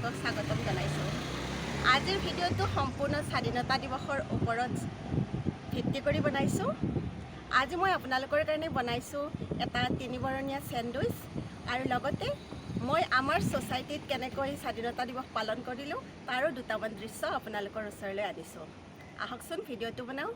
আপোনালোকক স্বাগতম জনাইছোঁ। আজিৰ ভিডিঅ'টো সম্পূৰ্ণ স্বাধীনতা দিৱসৰ ওপৰত ভিত্তি কৰি বনাইছোঁ। আজি মই আপোনালোকৰ কাৰণে বনাইছোঁ এটা 3 বৰণীয়া চেণ্ডউইচ আৰু লগতে মই আমাৰ ছ'চাইটিত কেনেকৈ স্বাধীনতা দিৱস পালন কৰিলোঁ তাৰো দুটামান দৃশ্য আপোনালোকৰ ওচৰলৈ আনিছোঁ। আহকচোন ভিডিঅ'টো বনাওঁ।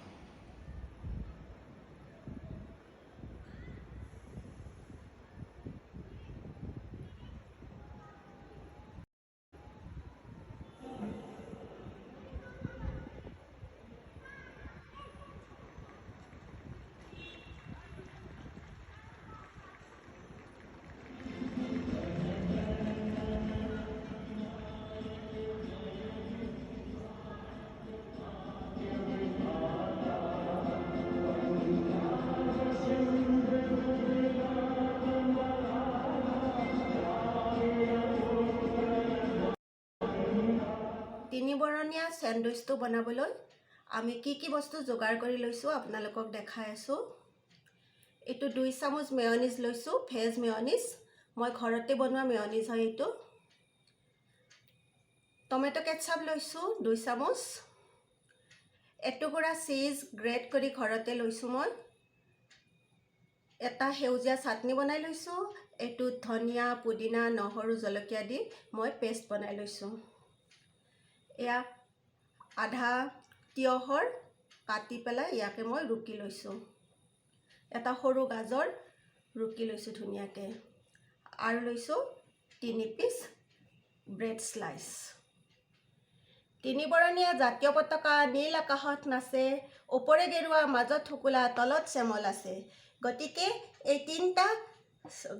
তিনিবৰণীয়া চেণ্ডউইচটো বনাবলৈ আমি কি বস্তু যোগাৰ কৰি লৈছোঁ আপোনালোকক দেখাই আছোঁ। এইটো 2 চামুচ মেয়নিজ লৈছোঁ, ভেজ মেয়নিজ। মই ঘৰতে বনোৱা মেয়নিজ হয় এইটো। টমেটো কেটচাপ লৈছোঁ 2 চামুচ। এটুকুৰা চীজ গ্ৰেট কৰি ঘৰতে লৈছোঁ মই। এটা সেউজীয়া চাটনি বনাই লৈছোঁ। এইটোত ধনিয়া, পুদিনা, নহৰু, জলকীয়া দি মই পেষ্ট বনাই লৈছোঁ। এয়া আধা তিয়হৰ কাটি পেলাই ইয়াকে মই ৰুকি লৈছোঁ। এটা সৰু গাজৰ ৰুকি লৈছোঁ ধুনীয়াকৈ। আৰু লৈছোঁ 3 পিচ ব্ৰেড স্লাইচ। তিনিবৰণীয়া জাতীয় পতাকা নীল আকাশত নাচে, ওপৰে গেৰুৱা মাজত শুকুলা তলত চেমল আছে। গতিকে এই তিনিটা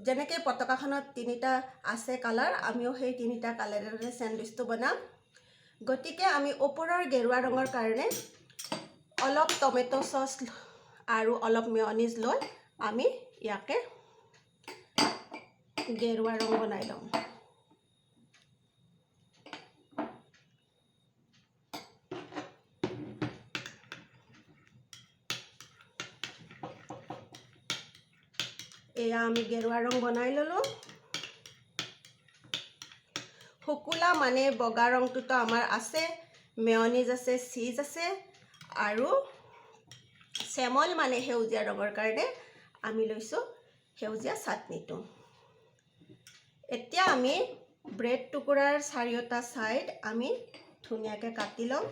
যেনেকৈ পতাকাখনত 3টা আছে কালাৰ, আমিও সেই 3টা কালাৰেৰে চেণ্ডউইচটো বনাম। গতিকে আমি ওপৰৰ গেৰুৱা ৰঙৰ কাৰণে অলপ টমেটো চচ আৰু অলপ মেয়নিজ লৈ আমি ইয়াকে গেৰুৱা ৰং বনাই ল'ম। এয়া আমি গেৰুৱা ৰং বনাই ল'লোঁ। শুকুলা মানে বগা ৰংটোতো আমাৰ আছে, মেয়নিজ আছে, চীজ আছে আৰু চেমল মানে সেউজীয়া ৰঙৰ কাৰণে আমি লৈছোঁ সেউজীয়া চাটনিটো। এতিয়া আমি ব্ৰেড টুকুৰাৰ 4টা ছাইড আমি ধুনীয়াকৈ কাটি ল'ম।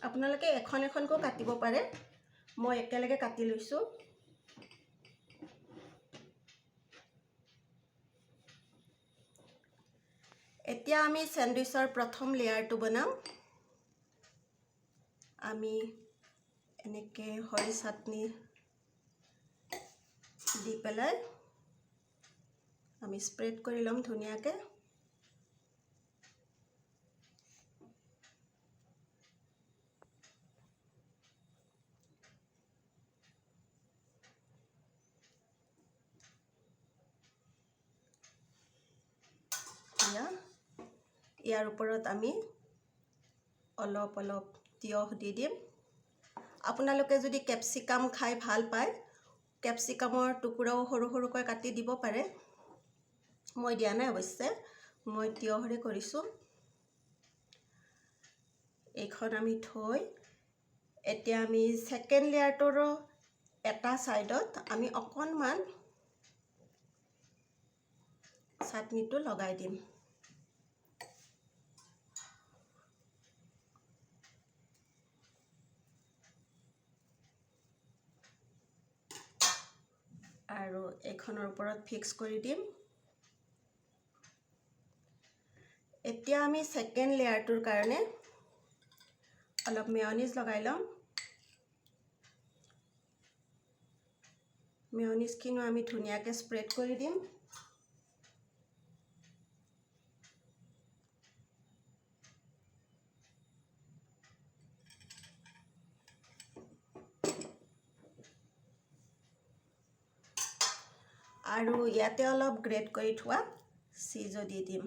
আপোনালোকে এখন এখনকৈ কাটিব পাৰে, মই একেলগে কাটি লৈছোঁ। এতিয়া আমি চেণ্ডউইচৰ প্ৰথম লেয়াৰটো বনাম। আমি এনেকৈ হৰি চাটনি দি পেলাই আমি স্প্ৰেড কৰি ল'ম ধুনীয়াকৈ। ইয়াৰ ওপৰত আমি অলপ অলপ তিয়হ দি দিম। আপোনালোকে যদি কেপচিকাম খাই ভাল পায়, কেপচিকামৰ টুকুৰাও সৰু সৰুকৈ কাটি দিব পাৰে। মই দিয়া নাই অৱশ্যে, মই তিয়হৰে কৰিছোঁ। এইখন আমি থৈ এতিয়া আমি ছেকেণ্ড লেয়াৰটোৰো এটা ছাইডত আমি অকণমান চাটনিটো লগাই দিম। আৰু এইখনৰ ওপৰত ফিক্স কৰি দিম। এতিয়া আমি ছেকেণ্ড লেয়াৰটোৰ কাৰণে অলপ মেয়নিজ লগাই ল'ম। মেয়নিজখিনিও আমি ধুনীয়াকৈ স্প্ৰেড কৰি দিম। আৰু ইয়াতে অলপ গ্ৰেট কৰি থোৱা চীজো দি দিম।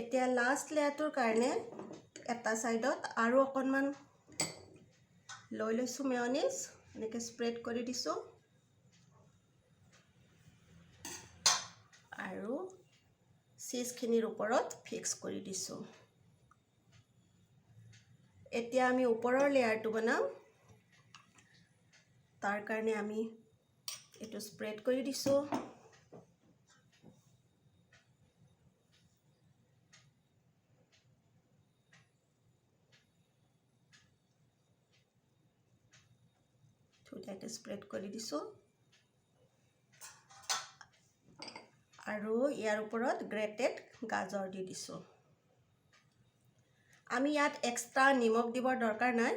এতিয়া লাষ্ট লেয়াৰটোৰ কাৰণে এটা সাইডত আৰু অকণমান লৈ লৈছো মেয়নিজ এনেকৈ স্প্ৰেড কৰি দিছো আৰু চিজখিনিৰ ওপৰত ফিক্স কৰি দিছো এতিয়া আমি ওপৰৰ লেয়াৰটো বনাম তাৰ কাৰণে আমি এটো স্প্ৰেড কৰি দিছো ধুনীয়াকৈ স্প্ৰেড কৰি দিছো আৰু ইয়াৰ ওপৰত গ্ৰেটেড গাজৰ দি দিছো আমি ইয়াত এক্সট্ৰা নিমখ দিবৰ দৰকাৰ নাই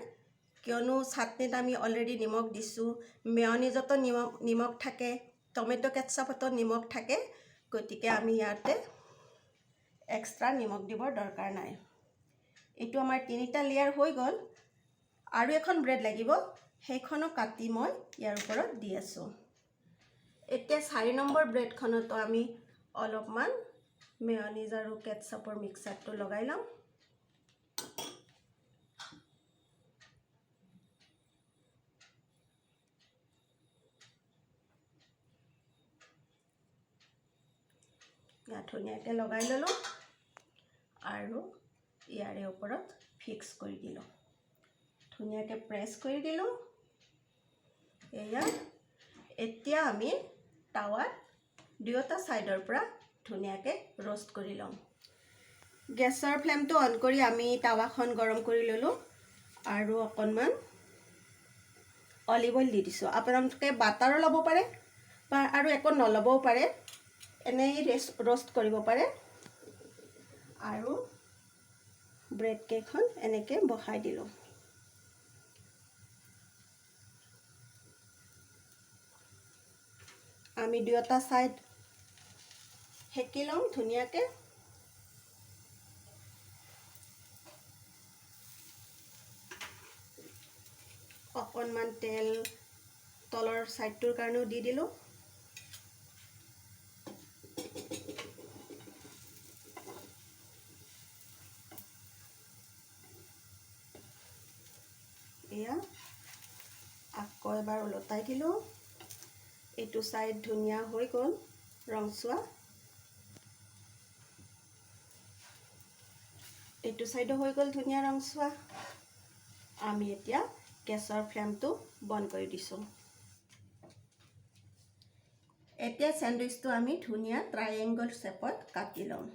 কিয়নো চাটনিত আমি অলৰেডি নিমখ দিছো মেয়নিজতো নিমখ থাকে টমেটো কেটচাপতো নিমখ থাকে গতিকে আমি ইয়াতে এক্সট্ৰা নিমখ দিবৰ দৰকাৰ নাই এটো আমাৰ তিনিটা লেয়াৰ হৈ গল আৰু এখন ব্ৰেড লাগিব সেইখনো কাটি মই ইয়াৰ ওপৰত দি আছো এতিয়া 4 নম্বৰ ব্ৰেডখনতো আমি অলপমান মেয়নিজ আৰু কেটচাপৰ মিক্সাৰটো লগাই লম ধুনীয়াকৈ লগাই ললো আৰু ইয়াৰে ওপৰত ফিক্স কৰি দিলো ধুনীয়াকৈ প্ৰেছ কৰি দিলো এতিয়া আমি টাৱাত দুয়োটা সাইডৰ পৰা ধুনীয়াকৈ रोस्ट কৰি লম গেছৰ ফ্লেমটো অন কৰি আমি টাৱাখন গৰম কৰি ললো আৰু অকণমান অলিভ অইল দি দিছো আপোনালোকে বাটাৰো ল'ব পাৰে বা আৰু একো নলবও পাৰে এনেই रोस्ट কৰিব পাৰে আৰু ব্ৰেড কেকখন এনেকৈ বহাই দিলো আমি দুয়োটা সাইড হেকি লম ধুনীয়াকৈ অকণমান তেল তলৰ সাইডটোৰ কাৰণেও দি দিলো এয়া আকৌ এবাৰ উলটাই দিলো এটো সাইড ধুনিয়া হৈ গল ৰংচুৱা এটো সাইডো হৈ গল ধুনিয়া ৰংচুৱা আমি এতিয়া গেছৰ ফ্লেমটো বন্ধ কৰি দিছো এতিয়া স্যান্ডউইচটো আমি ধুনিয়া ট্ৰায়াঙ্গল শেপত কাটি লম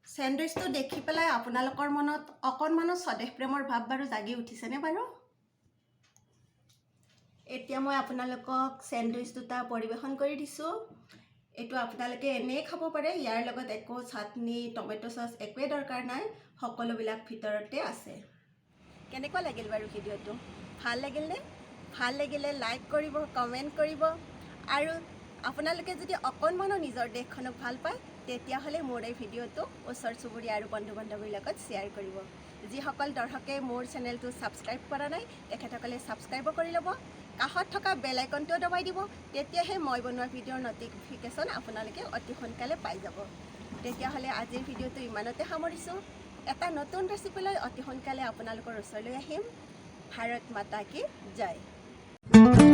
স্যান্ডউইচটো দেখি পেলাই আপোনালোকৰ মনত অকণমানো স্বদেশ প্ৰেমৰ ভাৱ বাৰু জাগি উঠিছে নে বাৰু এতিয়া মই আপোনালোকক স্যান্ডউইচ দুটা পৰিবেশন কৰি দিছো এটো আপোনালোকে এনে খাব পাৰে ইয়াৰ লগত একো চাটনি টমেটো সস একোৱে দৰকাৰ নাই সকলোবিলাক ভিতৰতে আছে কেনেকুৱা লাগিল বাৰু ভিডিওটো ভাল লাগিলে লাইক কৰিব কমেন্ট কৰিব আৰু আপোনালোকে যদি অকণমানো নিজৰ দেশখনক ভাল পায় তেতিয়া হলে মোৰ এই ভিডিওটো ওচৰ চুবুৰীয়া আৰু বন্ধু-বান্ধৱীৰ লগত শেয়াৰ কৰিব যিসকল দৰ্শকে মোৰ চেনেলটো সাবস্ক্ৰাইব কৰা নাই তেখেতসকলে সাবস্ক্ৰাইব কৰি ল'ব কাষত থকা বেল আইকনটো দবাই দিব তেতিয়াহে মই বনোৱা ভিডিওৰ নটিফিকেশন আপোনালোকে অতি সোনকালে পাই যাব তেতিয়া হলে আজিৰ ভিডিওটো ইমানতে সামৰিছো এটা নতুন ৰেচিপি লৈ অতি সোনকালে আপোনালোকৰ ওচৰলৈ আহিম ভাৰত মাতা কি জয়